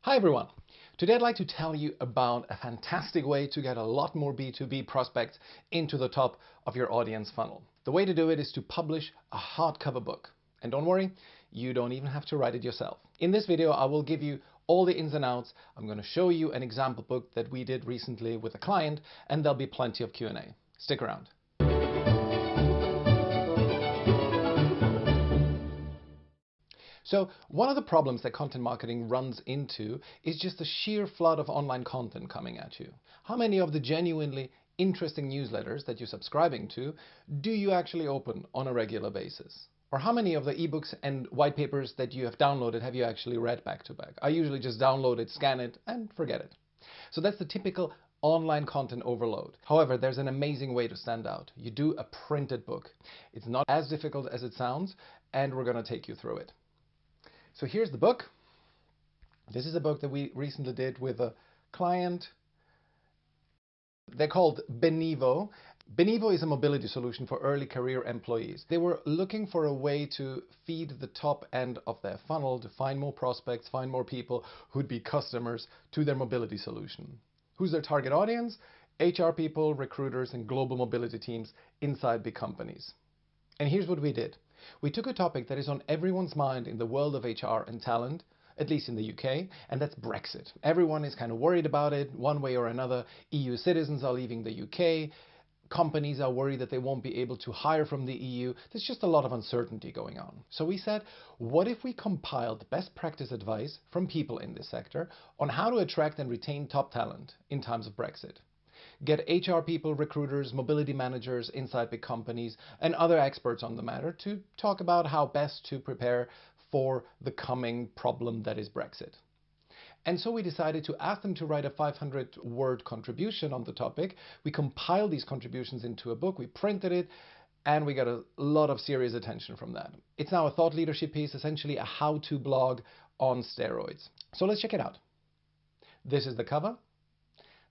Hi everyone! Today I'd like to tell you about a fantastic way to get a lot more B2B prospects into the top of your audience funnel. The way to do it is to publish a hardcover book. And don't worry, you don't even have to write it yourself. In this video I will give you all the ins and outs. I'm going to show you an example book that we did recently with a client, and there'll be plenty of Q&A. Stick around. So one of the problems that content marketing runs into is just the sheer flood of online content coming at you. How many of the genuinely interesting newsletters that you're subscribing to do you actually open on a regular basis? Or how many of the ebooks and white papers that you have downloaded have you actually read back to back? I usually just download it, scan it, and forget it. So that's the typical online content overload. However, there's an amazing way to stand out. You do a printed book. It's not as difficult as it sounds, and we're going to take you through it. So here's the book. This is a book that we recently did with a client. They're called Benevo. Benevo is a mobility solution for early career employees. They were looking for a way to feed the top end of their funnel, to find more prospects, find more people who'd be customers to their mobility solution. Who's their target audience? HR people, recruiters, and global mobility teams inside big companies. And here's what we did. We took a topic that is on everyone's mind in the world of HR and talent, at least in the UK, and that's Brexit. Everyone is kind of worried about it one way or another. EU citizens are leaving the UK. Companies are worried that they won't be able to hire from the EU. There's just a lot of uncertainty going on. So we said, what if we compiled best practice advice from people in this sector on how to attract and retain top talent in times of Brexit? Get HR people, recruiters, mobility managers inside big companies, and other experts on the matter to talk about how best to prepare for the coming problem that is Brexit. And so we decided to ask them to write a 500-word contribution on the topic. We compiled these contributions into a book, we printed it, and we got a lot of serious attention from that. It's now a thought leadership piece, essentially a how-to blog on steroids. So let's check it out. This is the cover.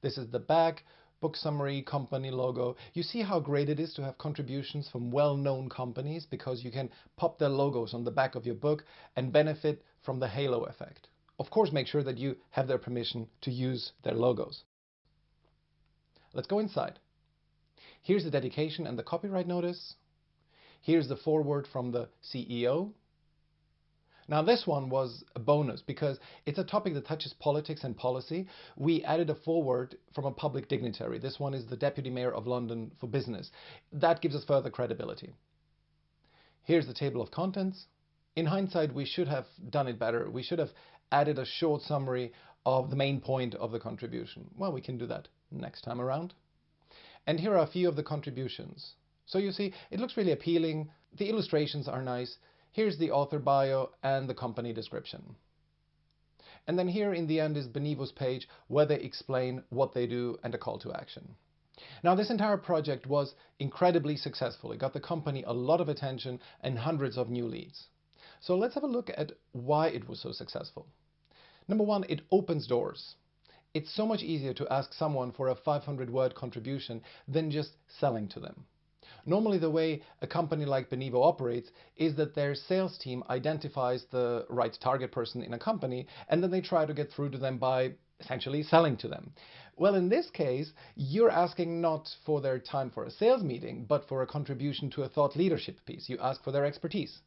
This is the back. Book summary, company logo. You see how great it is to have contributions from well-known companies, because you can pop their logos on the back of your book and benefit from the halo effect. Of course, make sure that you have their permission to use their logos. Let's go inside. Here's the dedication and the copyright notice. Here's the foreword from the CEO. Now this one was a bonus because it's a topic that touches politics and policy. We added a foreword from a public dignitary. This one is the Deputy Mayor of London for Business. That gives us further credibility. Here's the table of contents. In hindsight, we should have done it better. We should have added a short summary of the main point of the contribution. Well, we can do that next time around. And here are a few of the contributions. So you see, it looks really appealing. The illustrations are nice. Here's the author bio and the company description. And then here in the end is Benevo's page where they explain what they do and a call to action. Now this entire project was incredibly successful. It got the company a lot of attention and hundreds of new leads. So let's have a look at why it was so successful. Number one, it opens doors. It's so much easier to ask someone for a 500-word contribution than just selling to them. Normally the way a company like Benevo operates is that their sales team identifies the right target person in a company, and then they try to get through to them by essentially selling to them. Well, in this case, you're asking not for their time for a sales meeting, but for a contribution to a thought leadership piece. You ask for their expertise.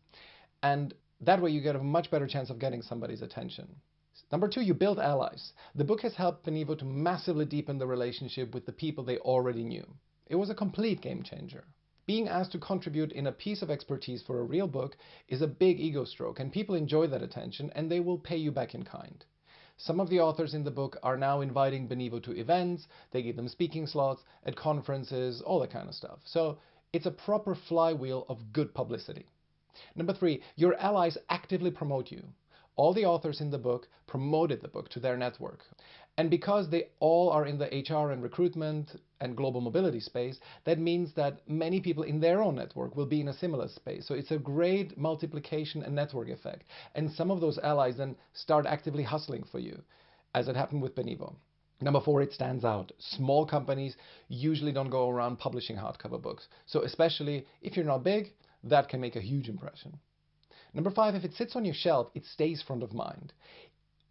And that way you get a much better chance of getting somebody's attention. Number two, you build allies. The book has helped Benevo to massively deepen the relationship with the people they already knew. It was a complete game changer. Being asked to contribute in a piece of expertise for a real book is a big ego stroke, and people enjoy that attention and they will pay you back in kind. Some of the authors in the book are now inviting Benevo to events, they give them speaking slots at conferences, all that kind of stuff. So it's a proper flywheel of good publicity. Number three, your allies actively promote you. All the authors in the book promoted the book to their network. And because they all are in the HR and recruitment and global mobility space, that means that many people in their own network will be in a similar space. So it's a great multiplication and network effect. And some of those allies then start actively hustling for you, as it happened with Benevo. Number four, it stands out. Small companies usually don't go around publishing hardcover books. So especially if you're not big, that can make a huge impression. Number five, if it sits on your shelf, it stays front of mind.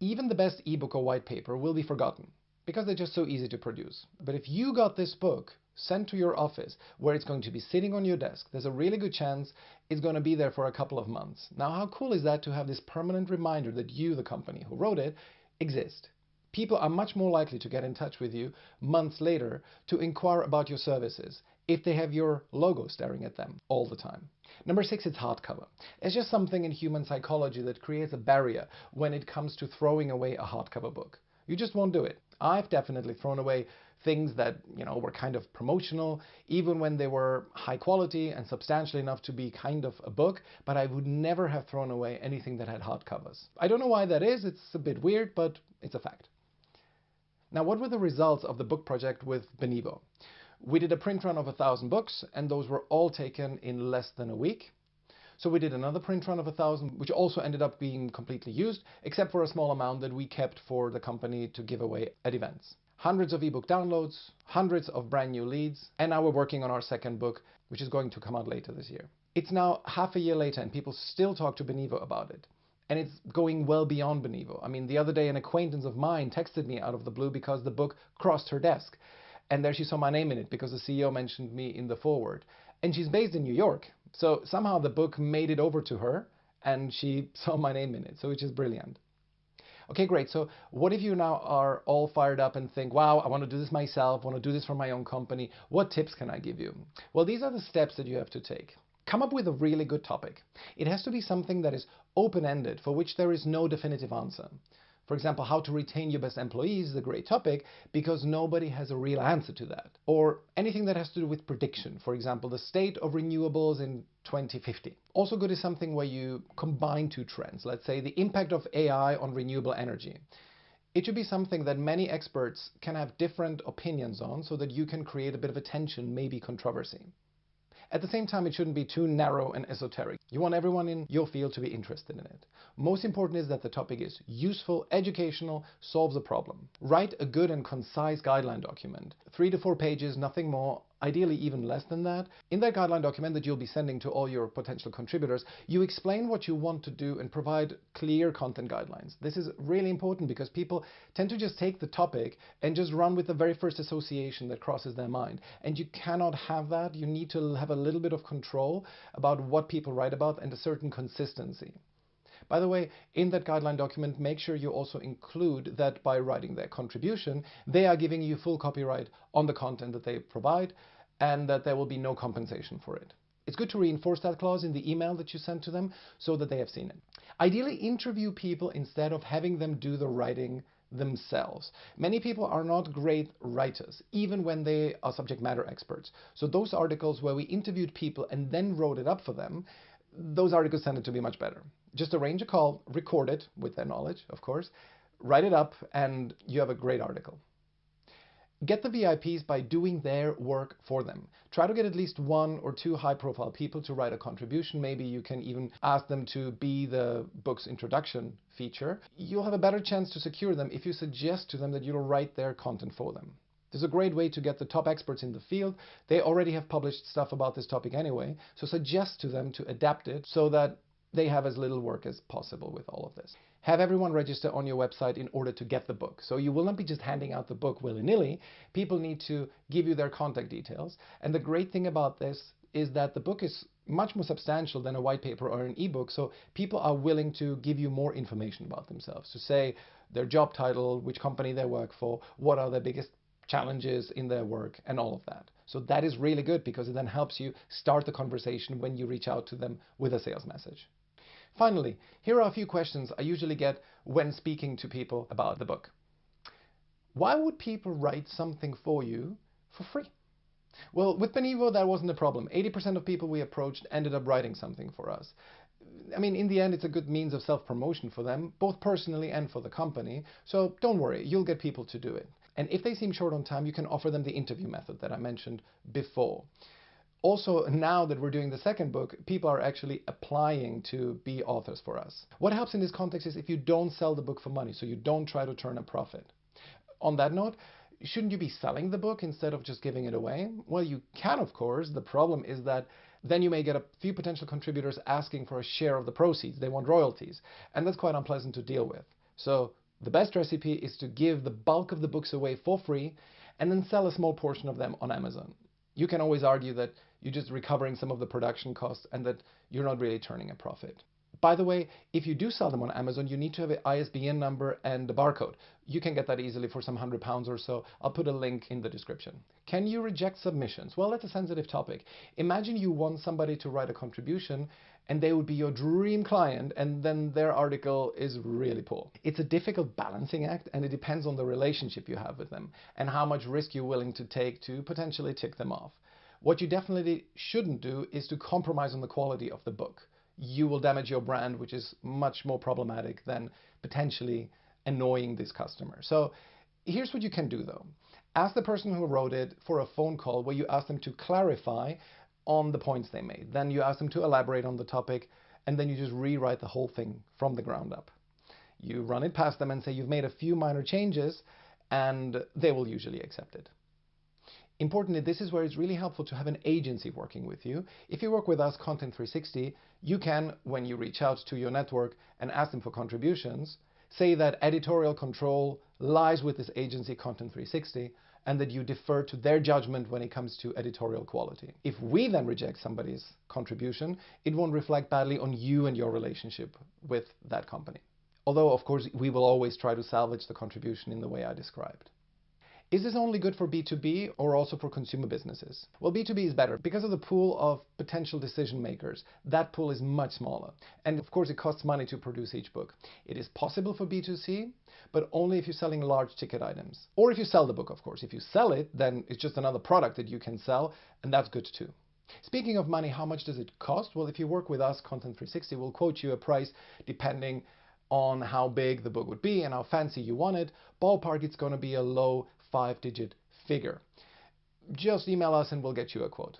Even the best ebook or white paper will be forgotten because they're just so easy to produce. But if you got this book sent to your office where it's going to be sitting on your desk, there's a really good chance it's going to be there for a couple of months. Now, how cool is that to have this permanent reminder that you, the company who wrote it, exist? People are much more likely to get in touch with you months later to inquire about your services if they have your logo staring at them all the time. Number 6, it's hardcover. It's just something in human psychology that creates a barrier when it comes to throwing away a hardcover book. You just won't do it. I've definitely thrown away things that, were kind of promotional, even when they were high quality and substantial enough to be kind of a book, but I would never have thrown away anything that had hardcovers. I don't know why that is. It's a bit weird, but it's a fact. Now, what were the results of the book project with Benivo? We did a print run of 1,000 books, and those were all taken in less than a week. So we did another print run of 1,000, which also ended up being completely used, except for a small amount that we kept for the company to give away at events. Hundreds of ebook downloads, hundreds of brand new leads, and now we're working on our second book, which is going to come out later this year. It's now half a year later, and people still talk to Benivo about it. And it's going well beyond Benivo. I mean, the other day, an acquaintance of mine texted me out of the blue because the book crossed her desk. And there she saw my name in it because the CEO mentioned me in the foreword. And she's based in New York. So somehow the book made it over to her and she saw my name in it. So which is brilliant. Okay, great. So what if you now are all fired up and think, wow, I want to do this myself, I want to do this for my own company. What tips can I give you? Well, these are the steps that you have to take. Come up with a really good topic. It has to be something that is open-ended, for which there is no definitive answer. For example, how to retain your best employees is a great topic because nobody has a real answer to that. Or anything that has to do with prediction. For example, the state of renewables in 2050. Also good is something where you combine two trends. Let's say the impact of AI on renewable energy. It should be something that many experts can have different opinions on so that you can create a bit of attention, maybe controversy. At the same time, it shouldn't be too narrow and esoteric. You want everyone in your field to be interested in it. Most important is that the topic is useful, educational, solves a problem. Write a good and concise guideline document. 3 to 4 pages, nothing more, ideally even less than that. In that guideline document that you'll be sending to all your potential contributors, you explain what you want to do and provide clear content guidelines. This is really important because people tend to just take the topic and just run with the very first association that crosses their mind. And you cannot have that. You need to have a little bit of control about what people write about and a certain consistency. By the way, in that guideline document, make sure you also include that by writing their contribution, they are giving you full copyright on the content that they provide and that there will be no compensation for it. It's good to reinforce that clause in the email that you send to them so that they have seen it. Ideally, interview people instead of having them do the writing themselves. Many people are not great writers, even when they are subject matter experts. So those articles where we interviewed people and then wrote it up for them, those articles tended to be much better. Just arrange a call, record it with their knowledge, of course, write it up, and you have a great article. Get the VIPs by doing their work for them. Try to get at least 1 or 2 high-profile people to write a contribution. Maybe you can even ask them to be the book's introduction feature. You'll have a better chance to secure them if you suggest to them that you'll write their content for them. This is a great way to get the top experts in the field. They already have published stuff about this topic anyway, so suggest to them to adapt it so that they have as little work as possible with all of this. Have everyone register on your website in order to get the book. So you will not be just handing out the book willy-nilly. People need to give you their contact details. And the great thing about this is that the book is much more substantial than a white paper or an ebook. So people are willing to give you more information about themselves, to say their job title, which company they work for, what are their biggest challenges in their work, and all of that. So that is really good because it then helps you start the conversation when you reach out to them with a sales message. Finally, here are a few questions I usually get when speaking to people about the book. Why would people write something for you for free? Well, with Benivo, that wasn't a problem. 80% of people we approached ended up writing something for us. I mean, in the end, it's a good means of self-promotion for them, both personally and for the company. So don't worry, you'll get people to do it. And if they seem short on time, you can offer them the interview method that I mentioned before. Also, now that we're doing the second book, people are actually applying to be authors for us. What helps in this context is if you don't sell the book for money, so you don't try to turn a profit. On that note, shouldn't you be selling the book instead of just giving it away? Well, you can, of course. The problem is that then you may get a few potential contributors asking for a share of the proceeds. They want royalties, and that's quite unpleasant to deal with. So The best recipe is to give the bulk of the books away for free and then sell a small portion of them on Amazon. You can always argue that you're just recovering some of the production costs and that you're not really turning a profit. By the way, if you do sell them on Amazon, you need to have an ISBN number and a barcode. You can get that easily for some £100 or so. I'll put a link in the description. Can you reject submissions? Well, that's a sensitive topic. Imagine you want somebody to write a contribution and they would be your dream client, and then their article is really poor. It's a difficult balancing act, and it depends on the relationship you have with them and how much risk you're willing to take to potentially tick them off. What you definitely shouldn't do is to compromise on the quality of the book. You will damage your brand, which is much more problematic than potentially annoying this customer. So here's what you can do though. Ask the person who wrote it for a phone call where you ask them to clarify on the points they made. Then you ask them to elaborate on the topic, and then you just rewrite the whole thing from the ground up. You run it past them and say you've made a few minor changes, and they will usually accept it. Importantly, this is where it's really helpful to have an agency working with you. If you work with us, Content 360, you can, when you reach out to your network and ask them for contributions, say that editorial control lies with this agency, Content 360, and that you defer to their judgment when it comes to editorial quality. If we then reject somebody's contribution, it won't reflect badly on you and your relationship with that company. Although, of course, we will always try to salvage the contribution in the way I described. Is this only good for B2B or also for consumer businesses? Well, B2B is better because of the pool of potential decision makers. That pool is much smaller. And of course, it costs money to produce each book. It is possible for B2C, but only if you're selling large ticket items. Or if you sell the book, of course. If you sell it, then it's just another product that you can sell, and that's good too. Speaking of money, how much does it cost? Well, if you work with us, Content 360 will quote you a price depending on how big the book would be and how fancy you want it. Ballpark, it's going to be a low 5-digit figure. Just email us and we'll get you a quote.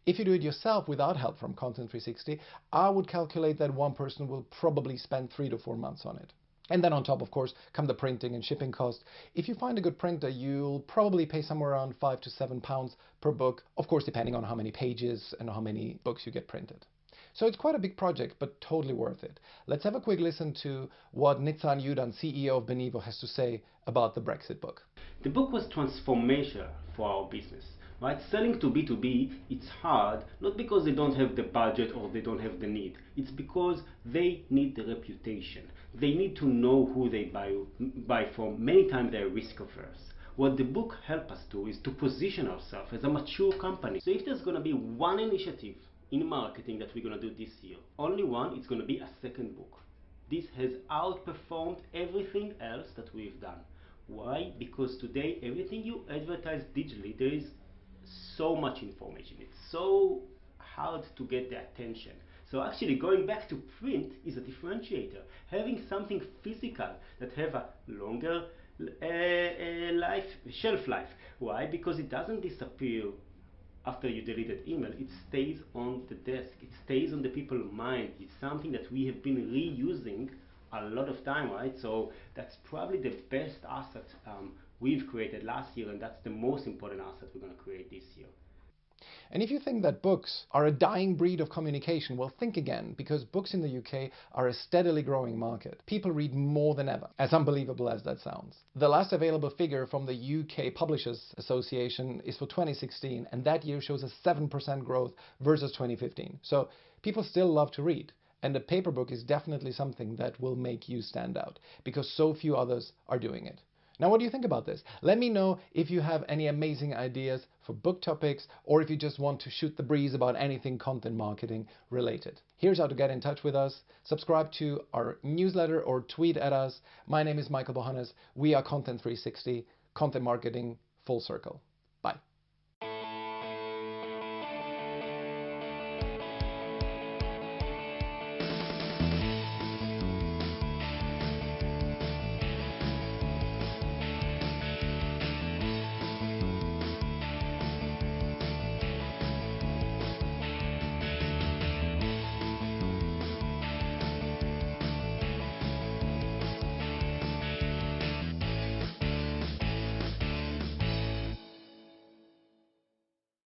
If you do it yourself without help from Content 360, I would calculate that one person will probably spend 3 to 4 months on it. And then on top, of course, come the printing and shipping costs. If you find a good printer, you'll probably pay somewhere around £5 to £7 per book, of course, depending on how many pages and how many books you get printed. So it's quite a big project, but totally worth it. Let's have a quick listen to what Nitzan Yudan, CEO of Benivo, has to say about the Brexit book. The book was transformational for our business. Right? Selling to B2B, it's hard, not because they don't have the budget or they don't have the need. It's because they need the reputation. They need to know who they buy from. Many times they're risk averse. What the book helps us do is to position ourselves as a mature company. So if there's going to be one initiative in marketing that we're going to do this year, only one, it's going to be a second book. This has outperformed everything else that we've done. Why? Because today everything you advertise digitally, there is so much information. It's so hard to get the attention. So actually going back to print is a differentiator. Having something physical that have a longer shelf life. Why? Because it doesn't disappear after you deleted email. It stays on the desk. It stays on the people's mind. It's something that we have been reusing a lot of time, right? So that's probably the best asset we've created last year, and that's the most important asset we're going to create this year. And if you think that books are a dying breed of communication, well, think again, because books in the UK are a steadily growing market. People read more than ever, as unbelievable as that sounds. The last available figure from the UK Publishers Association is for 2016, and that year shows a 7% growth versus 2015. So people still love to read. And a paper book is definitely something that will make you stand out, because so few others are doing it. Now, what do you think about this? Let me know if you have any amazing ideas for book topics, or if you just want to shoot the breeze about anything content marketing related. Here's how to get in touch with us. Subscribe to our newsletter or tweet at us. My name is Michal Bohanes. We are Content 360, content marketing full circle.